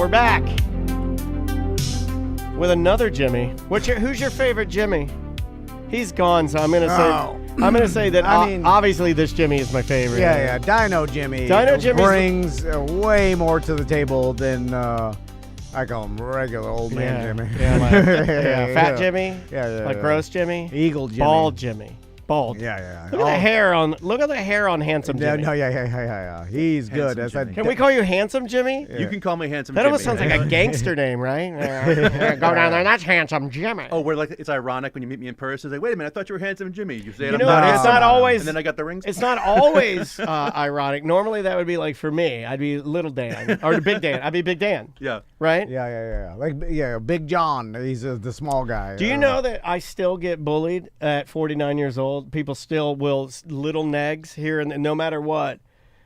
back with another Jimmy. Who's your favorite Jimmy? He's gone, so I'm gonna say that. Obviously, this Jimmy is my favorite. Yeah, Dino Jimmy. Brings way more to the table than I call him regular old man Jimmy. Yeah, Fat Jimmy. Like gross Jimmy. Eagle Jimmy. Bald Jimmy. Bald. Yeah. Look at the hair on handsome Jimmy. Yeah. He's good. Can we call you Handsome Jimmy? Yeah. You can call me Handsome Jimmy. That almost sounds like a gangster name, right? Go down there, that's Handsome Jimmy. Oh, it's ironic when you meet me in person. It's like, wait a minute, I thought you were Handsome Jimmy. You say it's not always. And then I got the rings. It's not always ironic. Normally that would be like for me, I'd be Little Dan or Big Dan. I'd be Big Dan. Yeah. Right? Yeah. Big John. He's the small guy. Do you know that I still get bullied at 49 years old? People still will little negs here, and no matter what.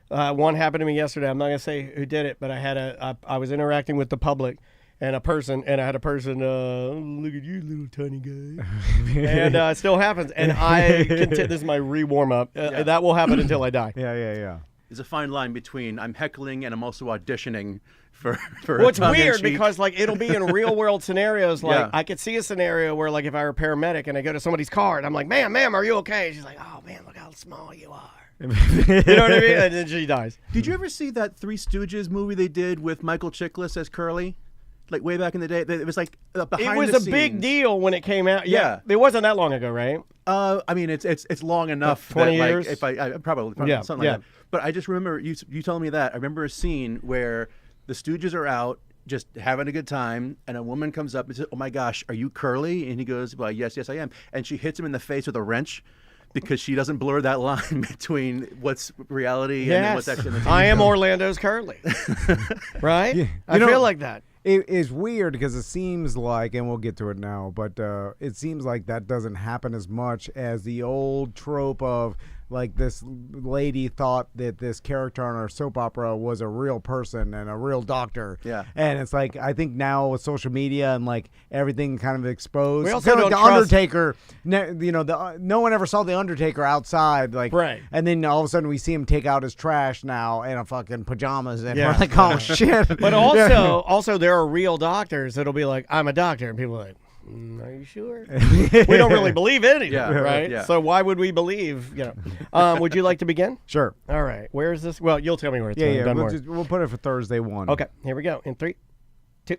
One happened to me yesterday. I'm not gonna say who did it, but I was interacting with the public, and I had a person. Look at you, little tiny guy, and it still happens. And this is my re-warm up. That will happen until I die. Yeah. There's a fine line between I'm heckling and I'm also auditioning for. Well, it's weird because it'll be in real world scenarios. I could see a scenario where if I were a paramedic and I go to somebody's car and I'm like, ma'am, are you okay? She's like, oh man, look how small you are. You know what I mean? And then she dies. Did you ever see that Three Stooges movie they did with Michael Chiklis as Curly? Like way back in the day, it was like behind the scenes. It was a big deal when it came out. Yeah, it wasn't that long ago, right? I mean, it's long enough. 20 years. If I probably something like that. But I just remember you telling me that. I remember a scene where the Stooges are out just having a good time, and a woman comes up and says, "Oh my gosh, are you Curly?" And he goes, "Well, yes, I am." And she hits him in the face with a wrench. Because she doesn't blur that line between what's reality and what's actually in the TV I am show. Orlando's Curly. Right? Yeah. I feel like that. It is weird because it seems like, and we'll get to it now, but it seems like that doesn't happen as much as the old trope of this lady thought that this character on our soap opera was a real person and a real doctor. Yeah. And it's I think now with social media and everything kind of exposed. We also don't the trust... Undertaker, no one ever saw the Undertaker outside. Right. And then all of a sudden we see him take out his trash now in a fucking pajamas. And we're like, oh, shit. But also there are real doctors that'll be like, I'm a doctor. And people are like, are you sure? We don't really believe anything, right? Yeah. So why would we believe? Would you like to begin? Sure. All right. Where is this? Well, you'll tell me where it's going. We'll put it for Thursday 1. Okay. Here we go. In 3, 2.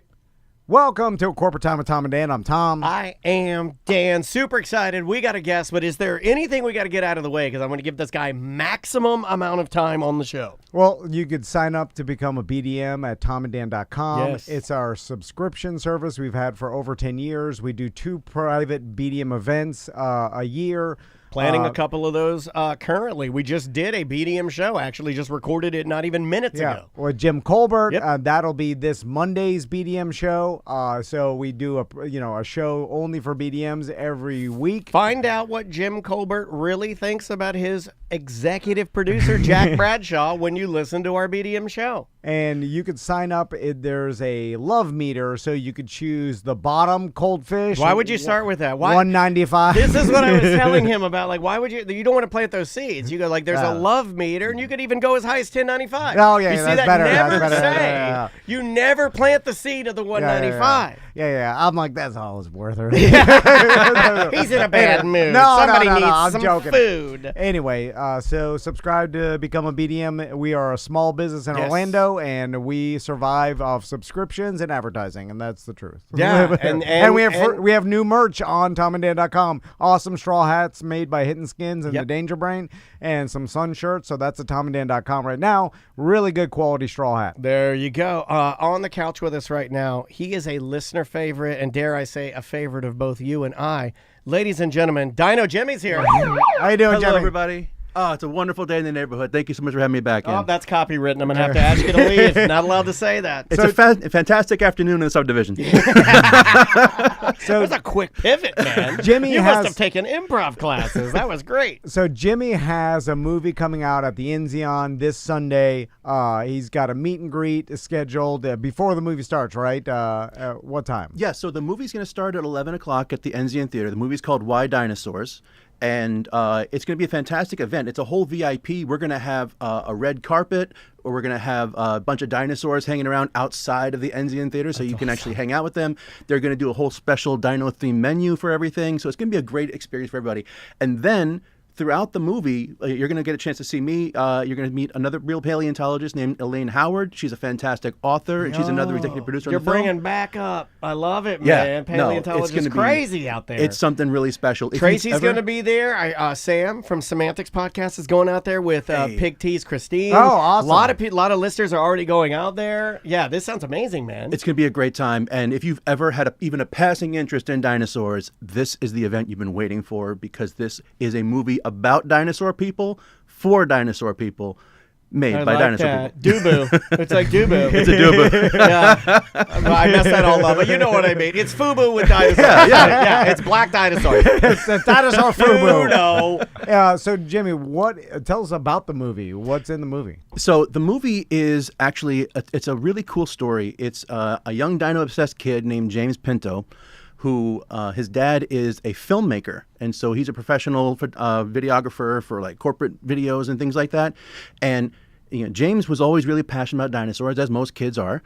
Welcome to Corporate Time with Tom and Dan. I'm Tom. I am Dan. Super excited. We got a guest, but is there anything we got to get out of the way? Because I want to give this guy maximum amount of time on the show. Well, you could sign up to become a BDM at tomandan.com. Yes. It's our subscription service we've had for over 10 years. We do 2 private BDM events a year. Planning a couple of those currently. We just did a BDM show, actually just recorded it not even minutes ago. With Jim Colbert. Yep. That'll be this Monday's BDM show. So we do a show only for BDMs every week. Find out what Jim Colbert really thinks about his executive producer, Jack Bradshaw, when you listen to our BDM show. And you could sign up. There's a love meter, so you could choose the bottom cold fish. Why would you start with that? Why? $195. This is what I was telling him about. Why would you don't want to plant those seeds. You go there's a love meter, and you could even go as high as $10.95. Oh, yeah, you see that's that? better. Never That's better. say Yeah. you never plant the seed of the $195. Yeah. I'm like, that's all it's worth. He's in a bad mood. No, Somebody needs I'm some joking. food. Anyway, so subscribe to become a BDM. We are a small business in Yes. Orlando, and we survive off subscriptions and advertising, and that's the truth. Yeah, and we have new merch on tomandan.com. Awesome straw hats made by Hidden Skins and the Danger Brain, and some sun shirts. So that's at tomandan.com right now. Really good quality straw hat. There you go. On the couch with us right now, he is a listener favorite, and dare I say, a favorite of both you and I. Ladies and gentlemen, Dino Jimmy's here. How you doing, Hello, Jimmy? everybody. Oh, it's a wonderful day in the neighborhood. Thank you so much for having me back in. Oh, that's copywritten. I'm going to have to ask you to leave. Not allowed to say that. It's a fantastic afternoon in the subdivision. So that was a quick pivot, man. You must have taken improv classes. That was great. So Jimmy has a movie coming out at the Enzion this Sunday. He's got a meet and greet scheduled before the movie starts, right? What time? Yeah, so the movie's going to start at 11 o'clock at the Enzion Theater. The movie's called Why Dinosaurs. And it's going to be a fantastic event. It's a whole VIP. We're going to have a red carpet, or we're going to have a bunch of dinosaurs hanging around outside of the Enzian Theater, so you can actually hang out with them. They're going to do a whole special dino-themed menu for everything. So it's going to be a great experience for everybody. And then throughout the movie, you're going to get a chance to see me. You're going to meet another real paleontologist named Elaine Howard. She's a fantastic author, and she's another executive producer on the film. You're bringing back up. I love it, man. Paleontologist is crazy out there. It's something really special. Tracy's going to be there. Sam from Semantics Podcast is going out there with Pig Tease Christine. Oh, awesome. A lot of listeners are already going out there. Yeah, this sounds amazing, man. It's going to be a great time. And if you've ever had even a passing interest in dinosaurs, this is the event you've been waiting for, because this is a movie about dinosaur people for dinosaur people, made by dinosaur people. Dubu. It's like Dubu. It's a Dubu. Yeah. I messed that all up, but you know what I mean. It's Fubu with dinosaurs. Yeah. It's black dinosaurs. It's a dinosaur Fubu. No. So Jimmy, tell us about the movie. What's in the movie? So the movie is actually it's a really cool story. It's a young dino-obsessed kid named James Pinto, who his dad is a filmmaker, and so he's a professional videographer for like corporate videos and things like that. And James was always really passionate about dinosaurs, as most kids are,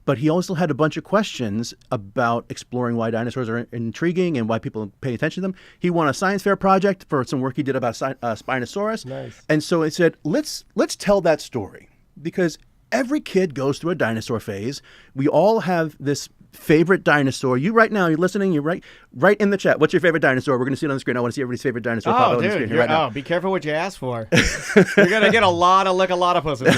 but he also had a bunch of questions about exploring why dinosaurs are intriguing and why people pay attention to them. He won a science fair project for some work he did about Spinosaurus. Nice. And so he said, let's tell that story, because every kid goes through a dinosaur phase. We all have this favorite dinosaur. You right now, you're listening, you're right in the chat. What's your favorite dinosaur? We're going to see it on the screen. I want to see everybody's favorite dinosaur pop up on the screen here right now. Be careful what you ask for. You're going to get a lot of pussies.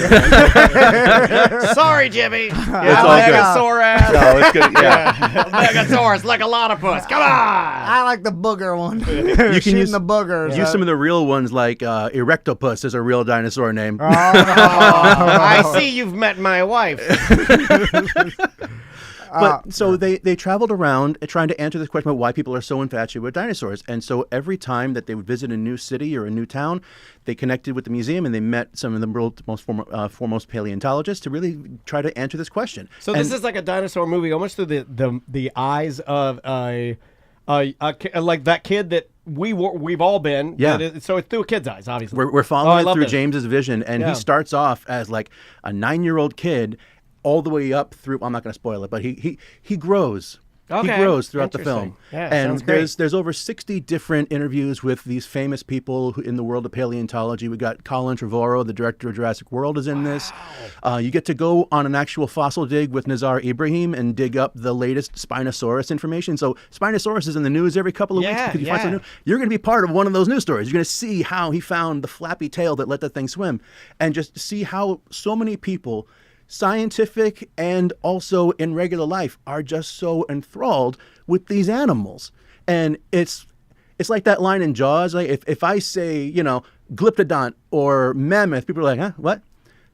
Sorry, Jimmy. It's all good. Megasaur ass. No, it's good. Yeah. Megasaurus, like a lot of puss. Come on. I like the booger one. You can use the boogers. Use some of the real ones, like Erectopus is a real dinosaur name. I see you've met my wife. But so they traveled around trying to answer this question about why people are so infatuated with dinosaurs. And so every time that they would visit a new city or a new town, they connected with the museum and they met some of the world's most foremost paleontologists to really try to answer this question. So this is like a dinosaur movie, almost through the eyes of like that kid that we've all been. Yeah. So it's through a kid's eyes, obviously. We're following it through this. James's vision, and he starts off as like a 9-year-old kid, all the way up through. I'm not going to spoil it, but he grows. Okay. He grows throughout the film. Yeah, and sounds great. there's over 60 different interviews with these famous people in the world of paleontology. We got Colin Trevorrow, the director of Jurassic World, is in this. You get to go on an actual fossil dig with Nazar Ibrahim and dig up the latest Spinosaurus information. So Spinosaurus is in the news every couple of weeks because you find something new. You're going to be part of one of those news stories. You're going to see how he found the flappy tail that let that thing swim, and just see how so many people, scientific and also in regular life, are just so enthralled with these animals. And it's like that line in Jaws. Like if I say, Glyptodont or mammoth, people are like, huh, what?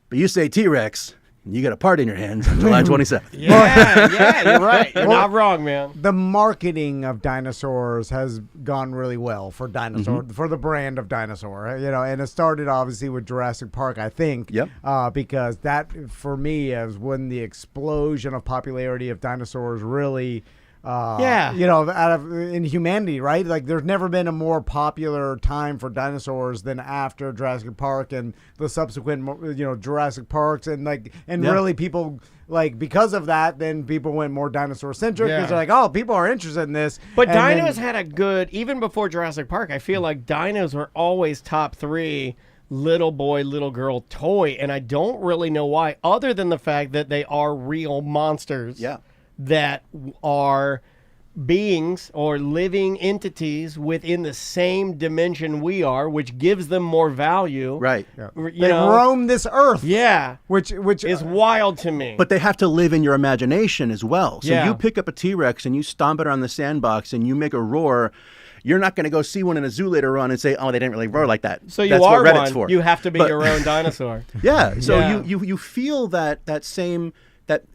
But you say T-Rex, you got a part in your hands on July 27th. Yeah, you're right. You're not wrong, man. The marketing of dinosaurs has gone really well for for the brand of dinosaur, and it started obviously with Jurassic Park, I think. Yep. Because that, for me, is when the explosion of popularity of dinosaurs really in humanity, right? Like, there's never been a more popular time for dinosaurs than after Jurassic Park and the subsequent, Jurassic Parks, and really people, like, because of that, then people went more dinosaur centric because they're like, oh, people are interested in this. But dinos had a good, even before Jurassic Park, I feel like dinos were always top 3 little boy, little girl toy, and I don't really know why, other than the fact that they are real monsters. Yeah. That are beings or living entities within the same dimension we are, which gives them more value. Right. Yeah. They roam this earth. Yeah. Which is wild to me. But they have to live in your imagination as well. So you pick up a T-Rex and you stomp it around the sandbox and you make a roar. You're not going to go see one in a zoo later on and say, oh, they didn't really roar like that. So That's are what Reddit's one. for. You have to be your own dinosaur. Yeah. So you feel that same...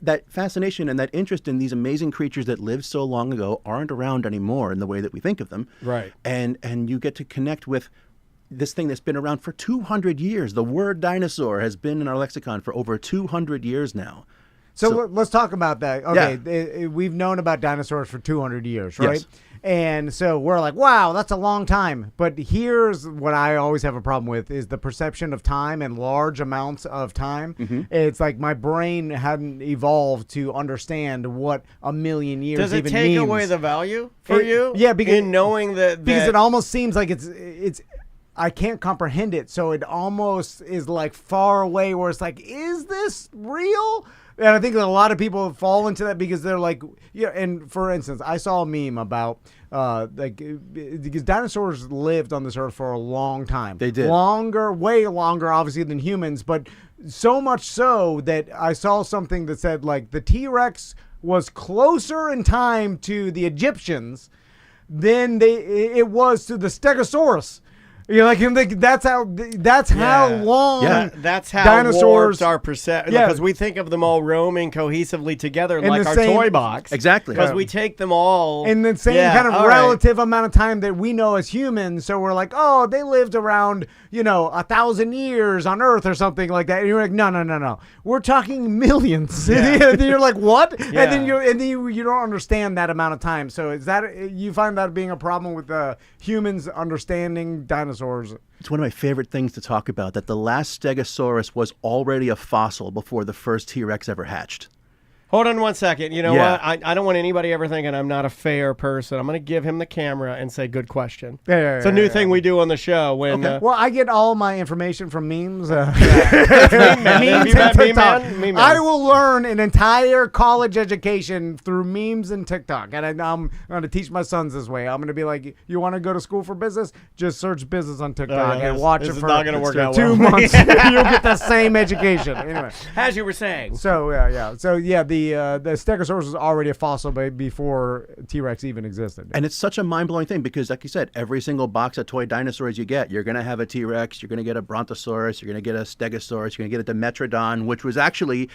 That fascination and that interest in these amazing creatures that lived so long ago aren't around anymore in the way that we think of them. Right. And you get to connect with this thing that's been around for 200 years. The word dinosaur has been in our lexicon for over 200 years now. So let's talk about that. Okay, we've known about dinosaurs for 200 years, right? And so we're like, wow, that's a long time. But here's what I always have a problem with is the perception of time and large amounts of time. It's like my brain hadn't evolved to understand what a million years Does it even take means. away the value for you? Yeah, because in knowing that because it almost seems like it's I can't comprehend it. So it almost is like far away where it's like, is this real? And I think that a lot of people fall into that because they're like, yeah. And for instance, I saw a meme about because dinosaurs lived on this earth for a long time. They did. Way longer, obviously, than humans. But so much so that I saw something that said like the T-Rex was closer in time to the Egyptians than it was to the Stegosaurus. You know, like that's how long. Yeah, that's how dinosaurs warped our perception. Yeah. Because we think of them all roaming cohesively together In like the our same- toy box. Exactly. Because we take them all in the same kind of relative amount of time that we know as humans. So we're like, oh, they lived around 1,000 years on Earth or something like that. And you're like, no, we're talking millions. Yeah. And you're like, what? Yeah. And then you don't understand that amount of time. So is that you find that being a problem with humans understanding dinosaurs? It's one of my favorite things to talk about, that the last Stegosaurus was already a fossil before the first T-Rex ever hatched. Hold on one second. You know Yeah. what? I don't want anybody ever thinking I'm not a fair person. I'm going to give him the camera and say, good question. Yeah, It's a new thing we do on the show. When Well, I get all my information from memes. Memes Meme and Man, TikTok. Meme Man. I will learn an entire college education through memes and TikTok. And I'm going to teach my sons this way. I'm going to be like, you want to go to school for business? Just search business on TikTok and watch this it is for not gonna work out 2 well. months. You'll get the same education. Anyway. as you were saying. So, yeah. So, yeah, the Stegosaurus was already a fossil before T-Rex even existed. And it's such a mind-blowing thing because, like you said, every single box of toy dinosaurs you get, you're going to have a T-Rex, you're going to get a Brontosaurus, you're going to get a Stegosaurus, you're going to get a Dimetrodon, which was actually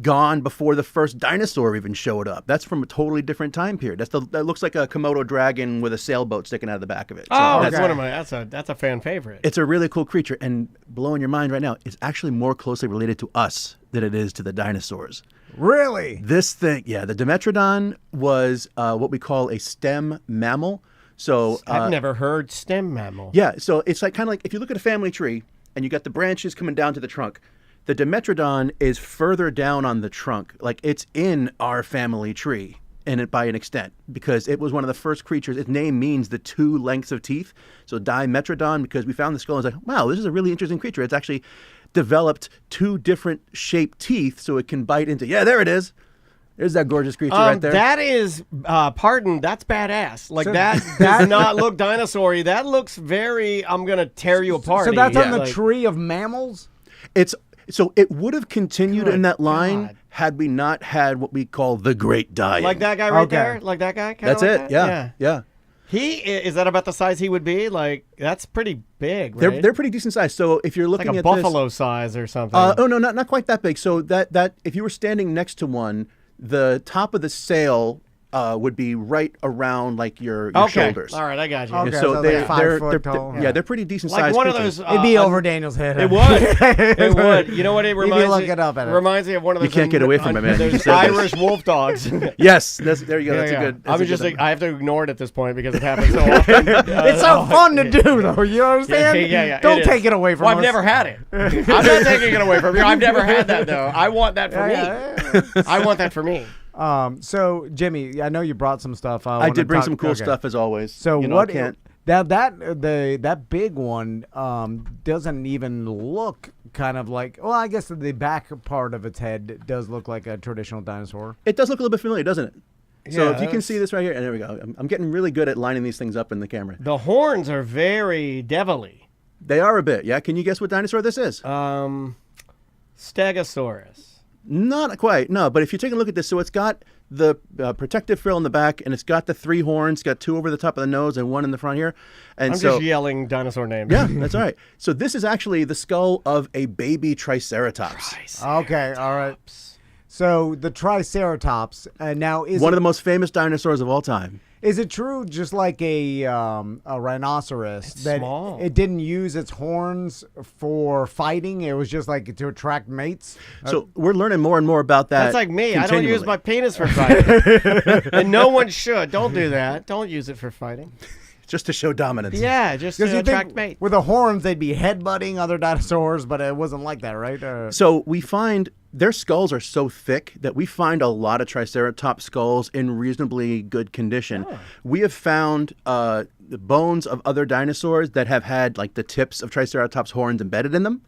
gone before the first dinosaur even showed up. That's from a totally different time period. That looks like a Komodo dragon with a sailboat sticking out of the back of it. So Oh, that's, that's one of my. That's a fan favorite. it's a really cool creature, and blowing your mind right now, it's actually more closely related to us than it is to the dinosaurs. Really? This thing, yeah, the Dimetrodon was what we call a stem mammal. So I've never heard stem mammal. yeah, so it's like kind of like if you look at a family tree and you got the branches coming down to the trunk, the Dimetrodon is further down on the trunk, like it's in our family tree, and it by an extent, because it was one of the first creatures. Its name means the two lengths of teeth. So Dimetrodon, because we found the skull and was like, wow, this is a really interesting creature. It's actually developed two different shaped teeth so it can bite into. Yeah, there it is. There's that gorgeous creature right there. That is, pardon, that's badass. Like So that does not look dinosaur-y. That looks very, I'm going to tear you apart. So that's on Yeah. the tree of mammals? So it would have continued Good in that line God. had we not had what we call the Great Dying. Like that guy right Okay. there? Like that guy? Kinda That's like it. that? Yeah. Is that about the size he would be? Like, that's pretty big, right? They're pretty decent size. So if you're like looking a at buffalo size or something. this, oh no, not quite that big. So that if you were standing next to one, the top of the sail would be right around like your okay. shoulders. All right, I got you. Okay. So so they're like 5 foot tall. yeah, they're pretty decent Like sized one of creatures. those. It'd be over Daniel's head. It would. It would. You know what it Maybe reminds look me? it up at it. Reminds me of one of those. You can't get away from it, man. You Those said this. Irish wolf dogs. Yes, there you go. That's Yeah, a yeah. good. That's a good one. I have to ignore it at this point because it happens so often. It's so fun to do, though. You understand? Yeah. Don't it take is. it away from well, us. I've never had it. I'm not taking it away from you. I've never had that though. I want that for me. Yeah. I want that for me. So Jimmy, I know you brought some stuff. I did bring some cool stuff as always. So I what? can't. That big one doesn't even look kind of like. Well, I guess the back part of its head does look like a traditional dinosaur. It does look a little bit familiar, doesn't it? So Yeah, if you can see this right here, and there we go. I'm getting really good at lining these things up in the camera. The horns are very devilly. They are a bit, yeah. Can you guess what dinosaur this is? Stegosaurus. Not quite, no. But if you take a look at this, so it's got the protective frill in the back, and it's got the 3 horns. It's got 2 over the top of the nose and 1 in the front here. And I'm so, just yelling dinosaur names. yeah, that's all right. So this is actually the skull of a baby Triceratops. Okay, all right. So the Triceratops now is One of the most famous dinosaurs of all time. Is it true, just like a rhinoceros, that small. it didn't use its horns for fighting? It was just like to attract mates? So we're learning more and more about that. That's like me. I don't use continually. my penis for fighting. And no one should. Don't do that. Don't use it for fighting. Just to show dominance. Yeah, just Because to you attract think mates. with the horns, they'd be headbutting other dinosaurs, but it wasn't like that, right? So we find their skulls are so thick that we find a lot of Triceratops skulls in reasonably good condition. Oh. We have found the bones of other dinosaurs that have had like the tips of Triceratops horns embedded in them.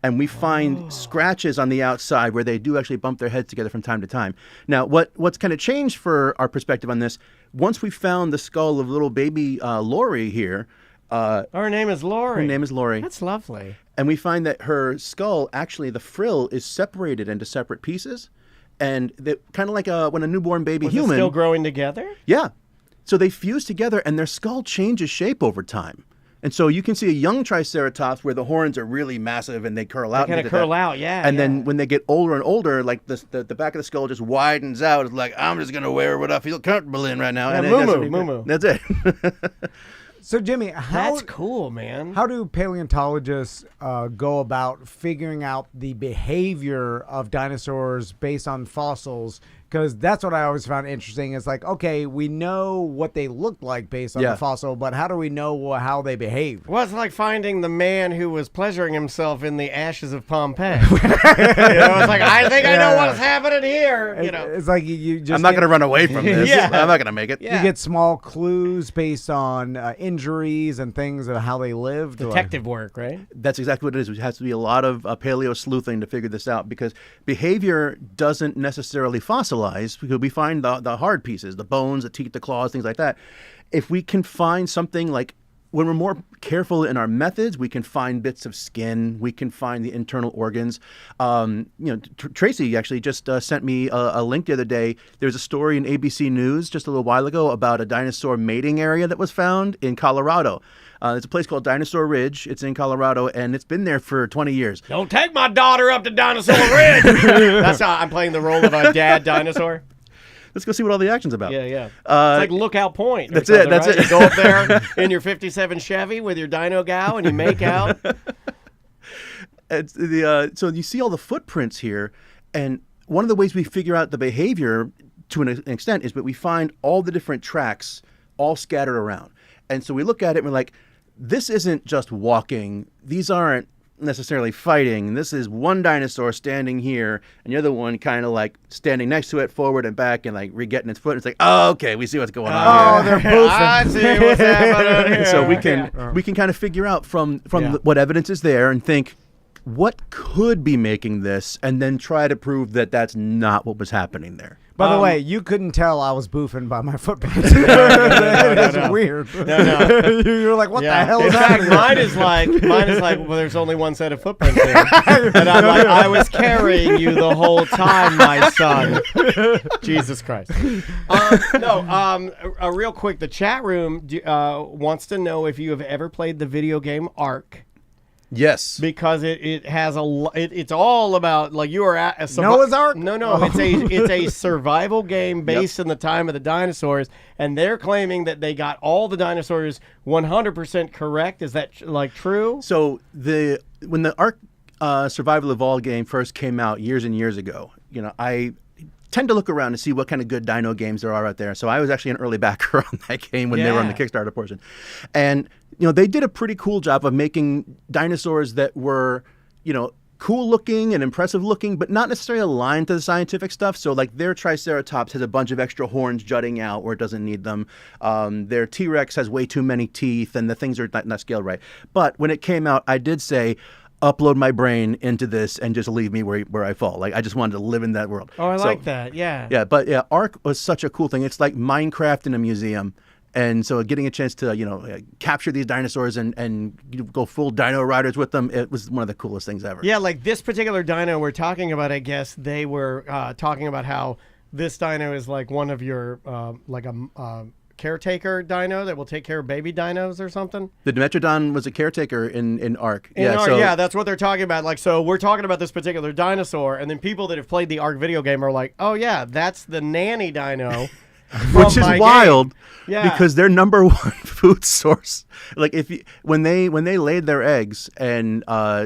And we find scratches on the outside where they do actually bump their heads together from time to time. Now, what's kind of changed for our perspective on this, once we found the skull of little baby Lori here. Her name is Lori. Her name is Lori. That's lovely. And we find that her skull, actually, the frill is separated into separate pieces. And kind of like when a newborn baby Was human. it still growing together? Yeah. So they fuse together and their skull changes shape over time. And so you can see a young Triceratops where the horns are really massive and they curl out. They kind of curl out, yeah. And then when they get older and older, like the back of the skull just widens out. It's like, I'm just going to wear what I feel comfortable in right now. Yeah, and moo-moo. That's it. So, Jimmy, That's cool, man. How do paleontologists go about figuring out the behavior of dinosaurs based on fossils? Because that's what I always found interesting. It's like, okay, we know what they looked like based on the fossil, but how do we know how they behave? Well, it's like finding the man who was pleasuring himself in the ashes of Pompeii. It's like, I think I know what's happening here. It's like you just I'm not going to run away from this. Yeah. I'm not going to make it. Yeah. You get small clues based on injuries and things of how they lived. Detective work, right? That's exactly what it is. It has to be a lot of paleo sleuthing to figure this out because behavior doesn't necessarily fossilize because we find the hard pieces, the bones, the teeth, the claws, things like that. If we can find something like when we're more careful in our methods, we can find bits of skin. We can find the internal organs. Tracy actually just sent me a link the other day. There's a story in ABC News just a little while ago about a dinosaur mating area that was found in Colorado. It's a place called Dinosaur Ridge. It's in Colorado, and it's been there for 20 years. Don't take my daughter up to Dinosaur Ridge. That's how I'm playing the role of a dad dinosaur. Let's go see what all the action's about. Yeah. It's like Lookout Point. That's it. That's right? it. You go up there in your 57 Chevy with your dino gal, and you make out. It's so you see all the footprints here, and one of the ways we figure out the behavior to an extent is that we find all the different tracks all scattered around. And so we look at it and we're like, this isn't just walking. These aren't necessarily fighting. This is one dinosaur standing here and the other one kind of like standing next to it forward and back and like re-getting its foot. It's like, oh, okay, we see what's going on here. They're both. I see what's happening here. So we can kind of figure out from what evidence is there and think, what could be making this, and then try to prove that that's not what was happening there. By the way, you couldn't tell I was boofing by my footprints. It's weird. No. You're like, what the hell In is fact, happening? mine is like, well, there's only one set of footprints here. And I'm like, I was carrying you the whole time, my son. Jesus Christ. Real quick, the chat room wants to know if you have ever played the video game Ark. Yes. Because it has it's all about, like, you are at a Noah's Ark? No, it's a survival game based in the time of the dinosaurs, and they're claiming that they got all the dinosaurs 100% correct. Is that like true? So when the Ark Survival Evolved game first came out years and years ago, I tend to look around to see what kind of good dino games there are out there. So I was actually an early backer on that game when they were on the Kickstarter portion. And, they did a pretty cool job of making dinosaurs that were, cool looking and impressive looking, but not necessarily aligned to the scientific stuff. So like their Triceratops has a bunch of extra horns jutting out where it doesn't need them. Their T-Rex has way too many teeth and the things are not scaled right. But when it came out, I did say, upload my brain into this and just leave me where I fall. Like I just wanted to live in that world. Oh, I like that. Yeah. Yeah, but Ark was such a cool thing. It's like Minecraft in a museum. And so getting a chance to, capture these dinosaurs and go full dino riders with them, it was one of the coolest things ever. Yeah, like this particular dino we're talking about, I guess they were talking about how this dino is like one of your, like a caretaker dino that will take care of baby dinos or something. The Dimetrodon was a caretaker in Ark. Yeah, that's what they're talking about. Like, so we're talking about this particular dinosaur, and then people that have played the Ark video game are like, oh yeah, that's the nanny dino. which is wild. Yeah. Because their number one food source, like when they laid their eggs and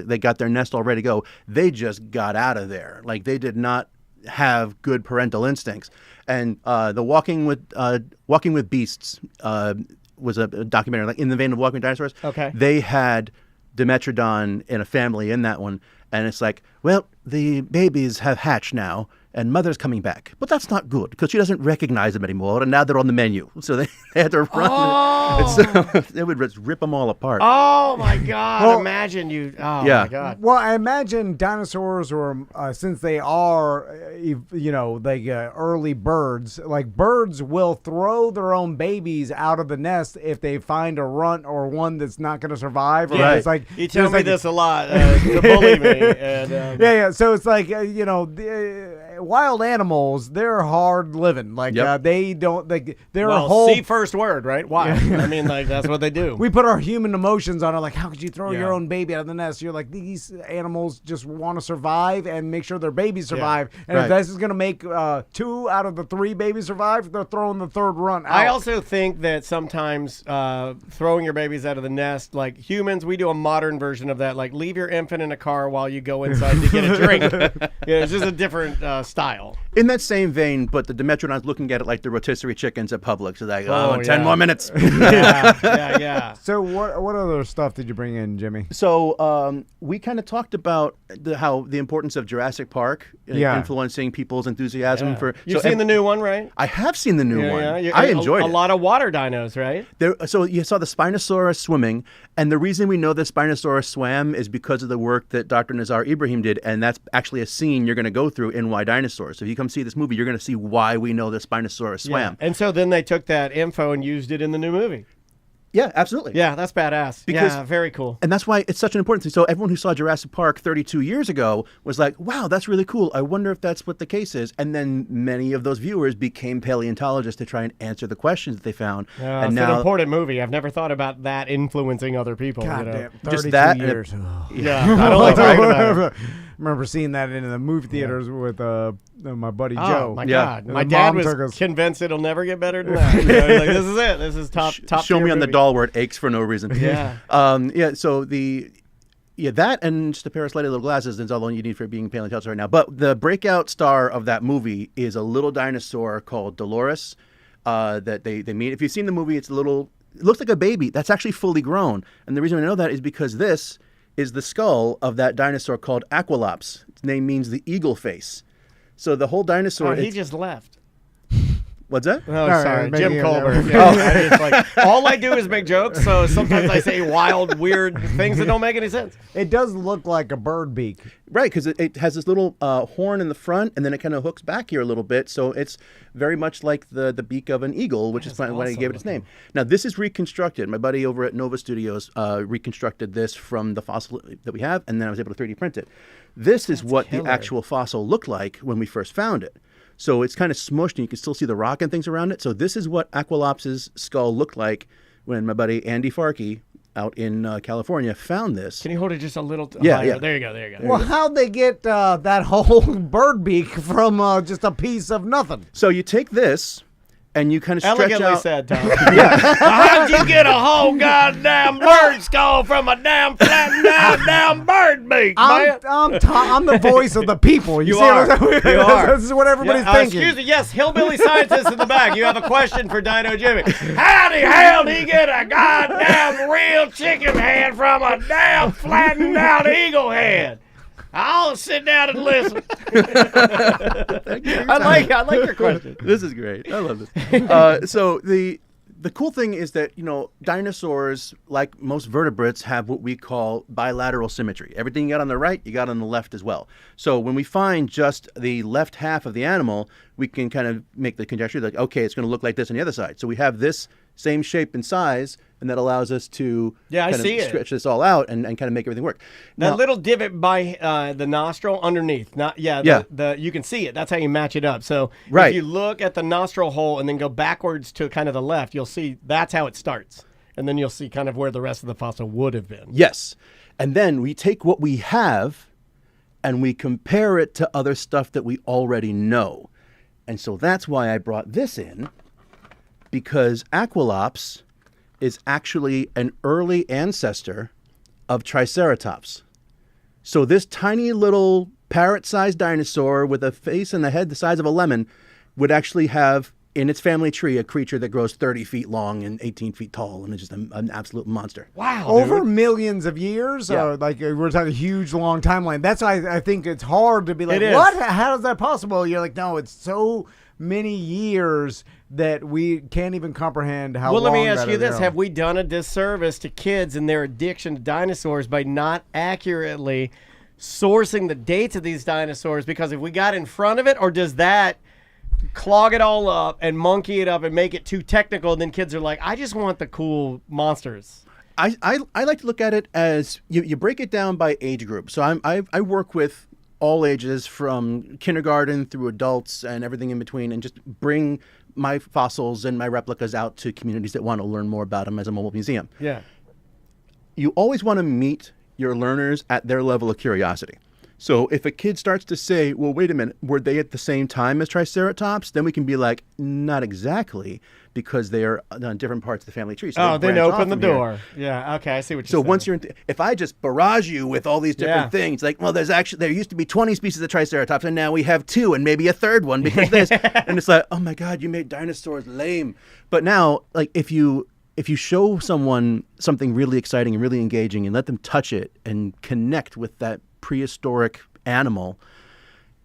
they got their nest all ready to go, they just got out of there. Like they did not have good parental instincts. And the Walking with Beasts was a documentary, like in the vein of Walking with Dinosaurs. Okay. They had Dimetrodon in a family in that one, and it's like, well, the babies have hatched now. And mother's coming back. But that's not good because she doesn't recognize them anymore. And now they're on the menu. So they had to run. Oh. So they would just rip them all apart. Oh, my God. Well, imagine you. Oh, my God. Well, I imagine dinosaurs, or since they are, like early birds, like birds will throw their own babies out of the nest if they find a runt or one that's not going to survive. Or Right. It's like, you tell me this a lot to bully me. And, yeah. So it's like, wild animals, they're hard living. Like they don't, like they're a whole. See first word, right? Why? I mean, like that's what they do. We put our human emotions on it. Like, how could you throw your own baby out of the nest? You're like, these animals just want to survive and make sure their babies survive. And if this is going to make 2 out of the 3 babies survive, they're throwing the third runt out. I also think that sometimes throwing your babies out of the nest, like humans, we do a modern version of that. Like, leave your infant in a car while you go inside to get a drink. It's just a different style. In that same vein, but the Dimetrodon's looking at it like the rotisserie chickens at Publix. So like, 10 more minutes. Yeah. So what other stuff did you bring in, Jimmy? So we kind of talked about how the importance of Jurassic Park influencing people's enthusiasm for. You've seen the new one, right? I have seen the new one. Yeah. I enjoyed it. A lot of water dinos, right? So you saw the Spinosaurus swimming, and the reason we know that Spinosaurus swam is because of the work that Dr. Nazar Ibrahim did, and that's actually a scene you're going to go through in Why Dinosaurs. So if you come see this movie, you're going to see why we know that Spinosaurus swam. And so then they took that info and used it in the new movie. Yeah, absolutely. Yeah, that's badass. Very cool. And that's why it's such an important thing. So everyone who saw Jurassic Park 32 years ago was like, wow, that's really cool. I wonder if that's what the case is. And then many of those viewers became paleontologists to try and answer the questions that they found. And it's an important movie. I've never thought about that influencing other people. God damn, 32 just that years. I don't like talking about it. I remember seeing that in the movie theaters with my buddy Joe. Oh, my God. My dad was convinced it'll never get better than that. Like, this is it. This is top Show me on movie. the doll where it aches for no reason. Yeah. So that and just a pair of slightly little glasses is all you need for being paleontologist right now. But the breakout star of that movie is a little dinosaur called Dolores that they meet. If you've seen the movie, it looks like a baby. That's actually fully grown. And the reason I know that is because this is the skull of that dinosaur called Aqualops. Its name means the eagle face. So the whole dinosaur... he just left. What's that? Oh, sorry. Jim Colbert. All I do is make jokes, so sometimes I say wild, weird things that don't make any sense. It does look like a bird beak. Right, because it has this little horn in the front, and then it kind of hooks back here a little bit, so it's very much like the beak of an eagle, which is why I gave it its name. Now, this is reconstructed. My buddy over at Nova Studios reconstructed this from the fossil that we have, and then I was able to 3D print it. This is what the actual fossil looked like when we first found it. So it's kind of smushed, and you can still see the rock and things around it. So this is what Aqualops' skull looked like when my buddy Andy Farkey out in California found this. Can you hold it just a little higher? Yeah. There you go. Well, how'd they get that whole bird beak from just a piece of nothing? So you take this, and you kind of stretch Elegantly out. said, Tom. How'd you get a whole goddamn bird skull from a damn damn bird beak, man? I'm the voice of the people. You are. You are. This is what everybody's thinking. Excuse me. Yes, hillbilly scientist in the back. You have a question for Dino Jimmy. How the hell did he get a goddamn real chicken head from a damn flattened out eagle head? I'll sit down and listen. I like your question. This is great. I love this. So the cool thing is that, dinosaurs, like most vertebrates, have what we call bilateral symmetry. Everything you got on the right, you got on the left as well. So when we find just the left half of the animal, we can kind of make the conjecture that, okay, it's going to look like this on the other side. So we have this same shape and size, and that allows us to stretch this all out and kind of make everything work. Now, Now, little divot by the nostril underneath. You can see it. That's how you match it up. So Right. if you look at the nostril hole and then go backwards to kind of the left, you'll see that's how it starts. And then you'll see kind of where the rest of the fossil would have been. yes. And then we take what we have and we compare it to other stuff that we already know. And so that's why I brought this in. because Aquilops is actually an early ancestor of Triceratops. So this tiny little parrot-sized dinosaur with a face and a head the size of a lemon would actually have in its family tree a creature that grows 30 feet long and 18 feet tall and is just an absolute monster. Wow. Over dude. millions of years? Yeah. Like we're talking a huge, long timeline. That's why I think it's hard to be like, It is. what? How is that possible? You're like, no, it's so many years that we can't even comprehend how Well, long let me ask that you is this. around. Have we done a disservice to kids and their addiction to dinosaurs by not accurately sourcing the dates of these dinosaurs? Because if we got in front of it, or does that clog it all up and monkey it up and make it too technical, and then kids are like, I just want the cool monsters? I like to look at it as you break it down by age group. So I work with all ages from kindergarten through adults and everything in between, and just bring my fossils and my replicas out to communities that want to learn more about them as a mobile museum. Yeah. You always want to meet your learners at their level of curiosity. So if a kid starts to say, well, wait a minute, were they at the same time as Triceratops? Then we can be like, not exactly, because they are on different parts of the family tree. So Oh, they then branch off open the from here. door. Yeah. Okay. I see what you're So saying. once you're, if I just barrage you with all these different things, like, well, there used to be 20 species of Triceratops, and now we have 2 and maybe a third one because this, and it's like, oh my God, you made dinosaurs lame. But now, like, if you show someone something really exciting and really engaging and let them touch it and connect with that prehistoric animal,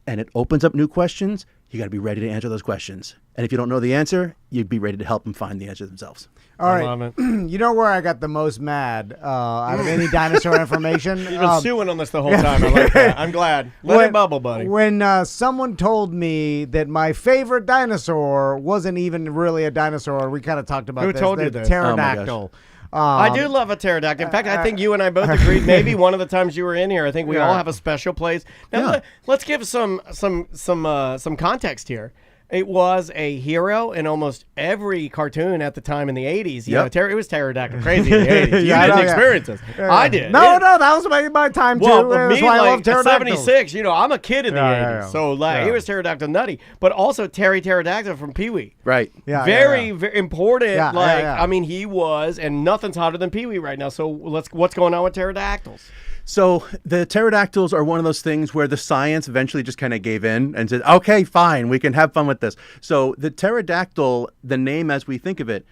and it opens up new questions, you got to be ready to answer those questions. And if you don't know the answer, you'd be ready to help them find the answer themselves. All I right. love it. You know where I got the most mad out of any dinosaur information? You've been stewing on this the whole time. I like that. I'm glad. Let it bubble, buddy. When someone told me that my favorite dinosaur wasn't even really a dinosaur, we kind of talked about Who this. told you the this? pterodactyl. I do love a pterodactyl. In fact, I think you and I both agreed. Maybe one of the times you were in here, I think we all have a special place. Now let's give some context here. It was a hero in almost every cartoon at the time in the 80s. You know, it was pterodactyl crazy in the 80s. You didn't experience this. I did. No, that was my time too. Well, That's me, why I love like, pterodactyls. 76, I'm a kid in the 80s. yeah. So, like, he was pterodactyl nutty. But also Terry Pterodactyl from Pee-wee. Right. Yeah, Very important. Yeah, I mean, he was, and nothing's hotter than Pee-wee right now. So what's going on with pterodactyls? So the pterodactyls are one of those things where the science eventually just kind of gave in and said, okay, fine, we can have fun with this. So the pterodactyl, the name as we think of it,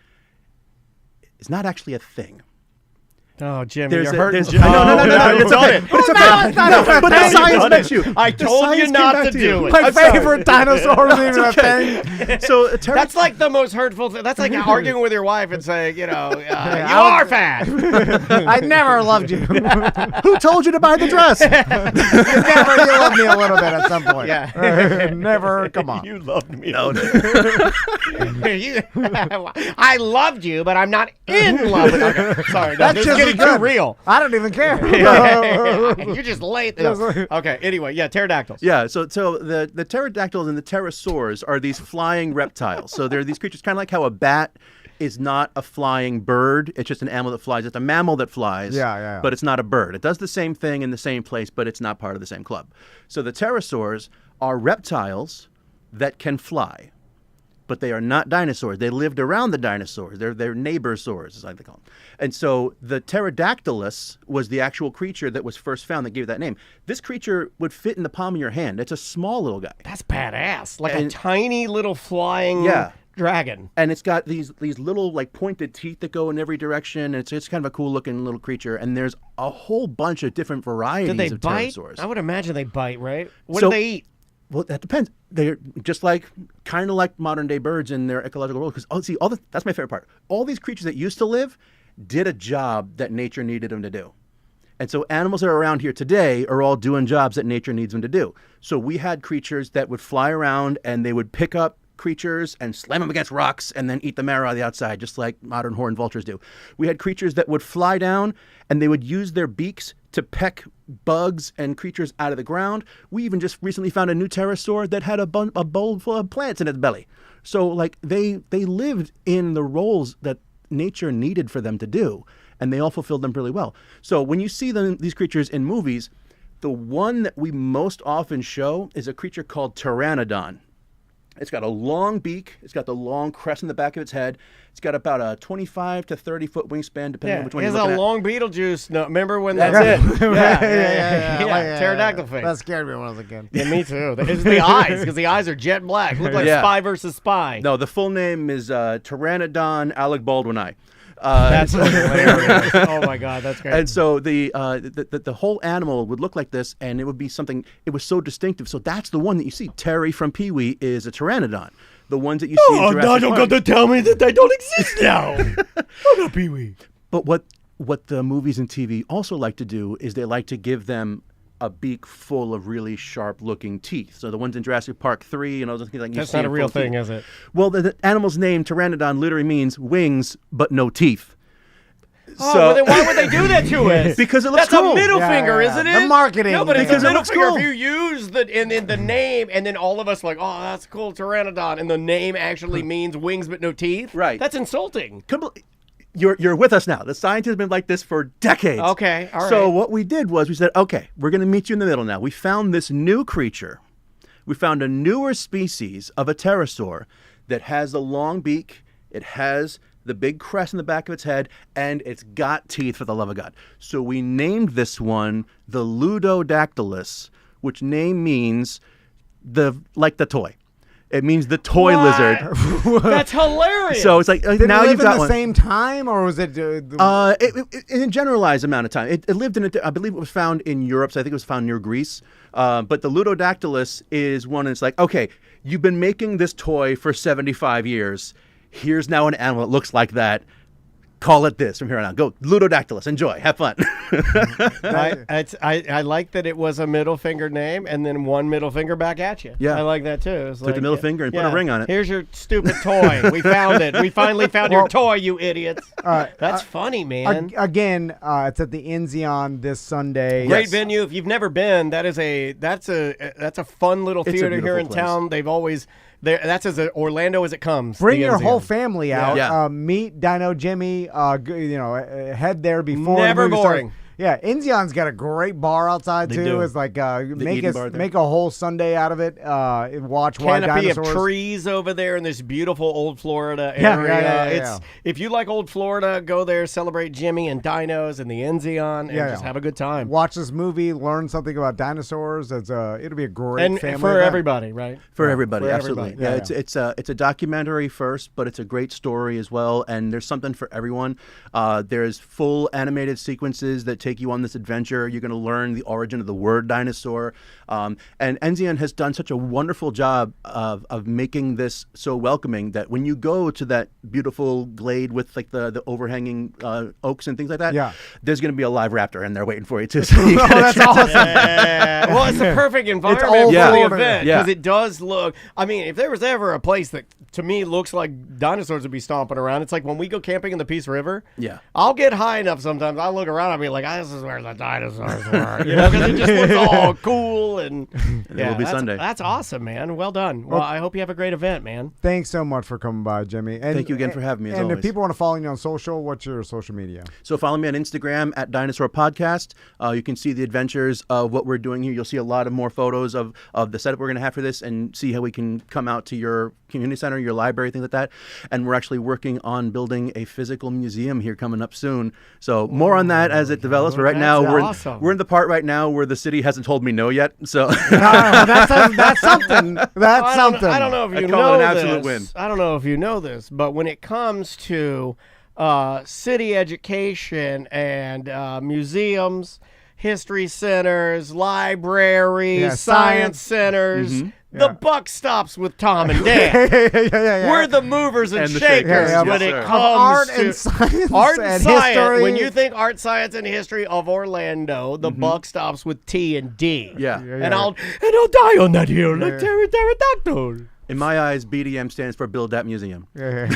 is not actually a thing. Oh, Jimmy, you're No, hurting. it's okay. It's okay. But the science makes you. I told you not to do it. My favorite dinosaur isn't even a thing. So That's like the most hurtful thing. That's like arguing with your wife and saying, you are fat. I never loved you. who told you to buy the dress? You loved me a little bit at some point. Yeah. Never. Come on. You loved me. No. I loved you, but I'm not in love with you. Okay, sorry, no, That's this is just getting good. too real. I don't even care. You're just late. No. Okay, anyway, pterodactyls. Yeah, so the pterodactyls and the pterosaurs are these flying reptiles. So they're these creatures, kind of like how a bat is not a flying bird. It's just an animal that flies. It's a mammal that flies, Yeah. but it's not a bird. It does the same thing in the same place, but it's not part of the same club. So the pterosaurs are reptiles that can fly, but they are not dinosaurs. They lived around the dinosaurs. They're neighborsaurs, is like they call them. And so the pterodactylus was the actual creature that was first found that gave it that name. This creature would fit in the palm of your hand. It's a small little guy. That's badass. Like a tiny little flying dragon. And it's got these little like pointed teeth that go in every direction. It's kind of a cool looking little creature. And there's a whole bunch of different varieties Do they of bite? pterosaurs. I would imagine they bite, right? What do they eat? Well, that depends. They're just kind of like modern day birds in their ecological role. Because that's my favorite part. All these creatures that used to live did a job that nature needed them to do. And so animals that are around here today are all doing jobs that nature needs them to do. So we had creatures that would fly around and they would pick up creatures and slam them against rocks and then eat the marrow on the outside, just like modern horned vultures do. We had creatures that would fly down and they would use their beaks to peck bugs and creatures out of the ground. We even just recently found a new pterosaur that had a bowl full of plants in its belly. So like they lived in the roles that nature needed for them to do, and they all fulfilled them really well. So when you see these creatures in movies, the one that we most often show is a creature called Pteranodon. It's got a long beak. It's got the long crest in the back of its head. It's got about a 25 to 30-foot wingspan, depending on which one you're looking at. It's a long Beetlejuice. No, remember when That's it? Yeah. Pterodactyl face. That scared me when I was a kid. Yeah, me too. It's the eyes, because the eyes are jet black. Look like Spy versus Spy. No, the full name is Pteranodon Alec Baldwini. That's hilarious. Oh my God, that's great. And so the whole animal would look like this, and it would be something. It was so distinctive. So that's the one that you see. Terry from Pee Wee is a pteranodon. The ones that you see. In Jurassic don't Park. got to tell me that they don't exist now. I'm not Pee Wee. But what the movies and TV also like to do is they like to give them a beak full of really sharp-looking teeth. So the ones in Jurassic Park 3 and all those things like that's not a real thing, is it? Well, the animal's name Pteranodon literally means wings but no teeth. Oh, well, then why would they do that to us? Because it looks That's cool. a middle finger, isn't it? The marketing. No, but it's Because a it middle looks finger cool. if you use the name, and then all of us like, oh, that's cool, Pteranodon, and the name actually means wings but no teeth. Right. That's insulting. You're with us now. The science has been like this for decades. Okay, all right. So what we did was we said, okay, we're going to meet you in the middle now. We found this new creature. We found a newer species of a pterosaur that has a long beak. It has the big crest in the back of its head, and it's got teeth, for the love of God. So we named this one the Ludodactylus, which name means like the toy. It means the toy lizard. That's hilarious. So it's like Did now it live you've got in the one. same time, or was it? In a generalized amount of time. It lived in, I believe it was found in Europe, so I think it was found near Greece. But the Ludodactylus is one that's like, okay, you've been making this toy for 75 years. Here's now an animal that looks like that. Call it this from here on out. Go, Ludodactylus. Enjoy. Have fun. I like that it was a middle finger name and then one middle finger back at you. Yeah. I like that too. It's Took the middle finger and put a ring on it. Here's your stupid toy. We found it. We finally found your toy, you idiots. That's funny, man. Again, it's at the Enzion this Sunday. Great venue. If you've never been, that's a fun little It's a theater here in beautiful place. town. They've always that's as Orlando as it comes. Bring the your Enzion. whole family out. Yeah. Meet Dino Jimmy. Head there before. Never the movie boring. starts. Yeah, Enzion's got a great bar outside too. do. It's like make eating bar there. make a whole Sunday out of it. Watch Wild Canopy of Dinosaurs. trees over there in this beautiful old Florida Yeah, area. yeah. If you like old Florida, go there, celebrate Jimmy and dinos and the Enzion, and just have a good time. Watch this movie, learn something about dinosaurs. It'll be a great And family for event. everybody, right? For everybody, For absolutely. everybody. Yeah, it's a documentary first, but it's a great story as well, and there's something for everyone. There's full animated sequences that take you on this adventure. You're going to learn the origin of the word dinosaur, and Enzion has done such a wonderful job of making this so welcoming that when you go to that beautiful glade with like the overhanging oaks and things like that, there's going to be a live raptor in there waiting for you too. So you That's awesome. Yeah. Well, it's the perfect environment old for the Florida. event Yeah. because it does look. I mean, if there was ever a place that to me looks like dinosaurs would be stomping around, it's like when we go camping in the Peace River. Yeah. I'll get high enough sometimes. I'll look around. I'll be like, this is where the dinosaurs were, because it just looks all cool and it will be Sunday. That's awesome, man. Well done. Well, I hope you have a great event, man. Thanks so much for coming by, Jimmy. And Thank you again for having me, as And always. if people want to follow you on social, what's your social media? So follow me on Instagram at Dinosaur Podcast. You can see the adventures of what we're doing here. You'll see a lot of more photos of the setup we're going to have for this and see how we can come out to your community center, your library, things like that. And we're actually working on building a physical museum here coming up soon. So more on that as it develops. But right now, awesome. we're in the part right now where the city hasn't told me no yet. So That's something. That's something. I don't know if I'd you call know it an absolute this. win. I don't know if you know this, but when it comes to city education and museums, history centers, libraries, science centers, the buck stops with Tom and Dan. We're the movers and the shakers shakers. when Yes, it sir. comes art to and science art and science. history. When you think art, science, and history of Orlando, the buck stops with T and D. Yeah. And I'll die on that hill like Pterodactyl. in my eyes, BDM stands for Build That Museum. Hey,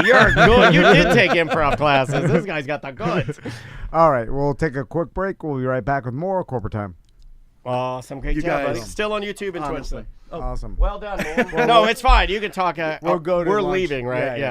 you're good. You did take improv classes. This guy's got the goods. All right, we'll take a quick break. We'll be right back with more Corporate Time. Awesome. Great You job, guys- buddy. Still on YouTube and Honestly. Twitch. Awesome. Well done, man. No, it's fine. You can talk. We'll go to we're lunch. leaving, right? Yeah, yeah.